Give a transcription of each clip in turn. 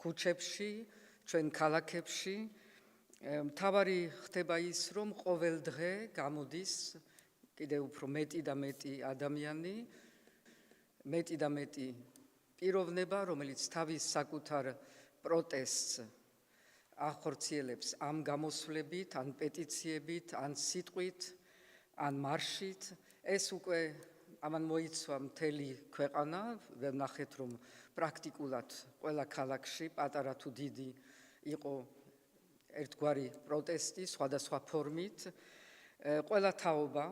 ქუჩებში, ჩვენ ქალაქებში. მთავარი ხდება ის, რომ ყოველ დღე გამოდის კიდევ უფრო მეტი და მეტი ადამიანი, მეტი და მეტი პიროვნება, რომელიც თავის საკუთარ პროტესტს ახორციელებს ამ გამოსვლებით, ან პეტიციებით, ან სიტყვით, ან მარშით. ეს უკვე ამან მოიცვა მთელი ქვეყანა, ვნახეთ, რომ პრაქტიკულად ყველა ქალაქში, პატარა თუ დიდი, იყო ერთგვარი პროტესტი სხვადასხვა ფორმით. ყველა თაობა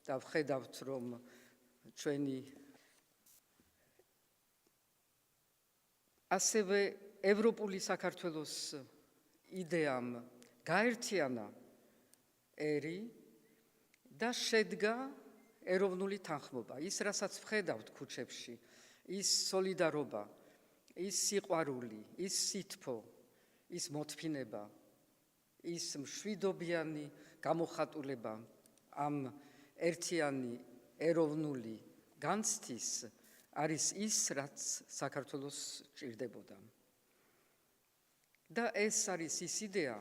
და ვხედავთ, რომ ჩვენი ასევე ევროპული საქართველოს იდეამ გაერთიანა ერი და შედგა ეროვნული თანხმობა. ის, რასაც ვხედავთ ქუჩებში, ის სოლიდარობა, ის სიყვარული, ის სითბო, ის მოთფინება, ის მშვიდობიანი გამოხატულება ამ ერთიანი ეროვნული განცდის არის ის, რაც საქართველოს ჭირდებოდა. და ეს არის ის იდეა,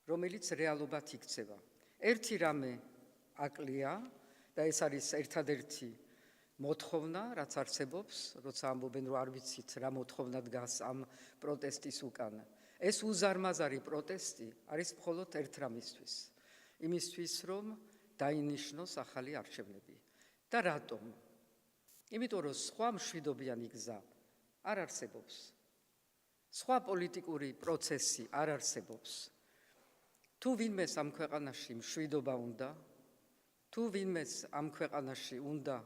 რომელიც რეალობად იქცევა. ერთი რამე აკლია და ეს არის ერთადერთი მოთხოვნა, რაც არსებობს, როცა ამბობენ, რომ არ ვიცით რა მოთხოვნა დგას ამ პროტესტის უკან. ეს უზარმაზარი პროტესტი არის მხოლოდ ერთ რამისთვის, იმისთვის, რომ დაინიშნოს ახალი არჩევნები. და რატომ? იმიტომ, რომ სხვა მშვიდობიანი გზა არ არსებობს. სხვა პოლიტიკური პროცესი არ არსებობს. თუ ვინმეს ამ ქვეყანაში მშვიდობა უნდა, თუ ვინმეს ამ ქვეყანაში უნდა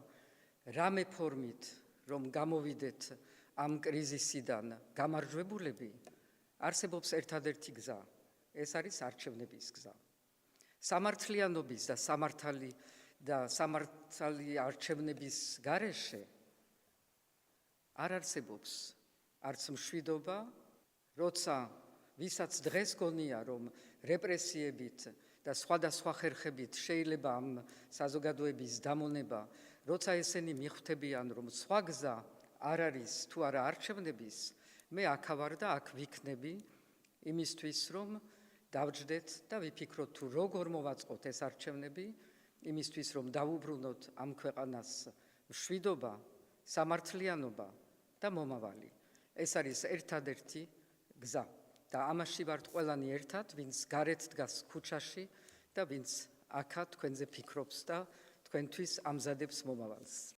რამე ფორმით, რომ გამოვიდეთ ამ კრიზისიდან გამარჯვებულები, არსებობს ერთადერთი გზა. ეს არის არჩევნების გზა. სამართლიანობის და სამართალი არჩევნების გარეშე არ არსებობს არც მშვიდობა, როცა ვისაც დღეს გონია, რომ რეპრესიებით და სხვადასხვა ხერხებით შეიძლება ამ საზოგადოების დამონება, როცა ესენი მიხვდებიან, რომ სხვა გზა არ არის თუ არა არჩევნების, მე აქ ვარ და აქ ვიქნები იმისთვის, რომ დავჯდეთ და ვიფიქროთ, თუ როგორ მოვაწყოთ ეს არჩევნები, იმისთვის, რომ დავუბრუნოთ ამ ქვეყანას მშვიდობა, სამართლიანობა და მომავალი. ეს არის ერთადერთი გზა და ამაში ვართ ყველანი ერთად, ვინც გარეთ დგას ქუჩაში და ვინც აქა თქვენზე ფიქრობს და თქვენთვის ამზადებს მომავალს.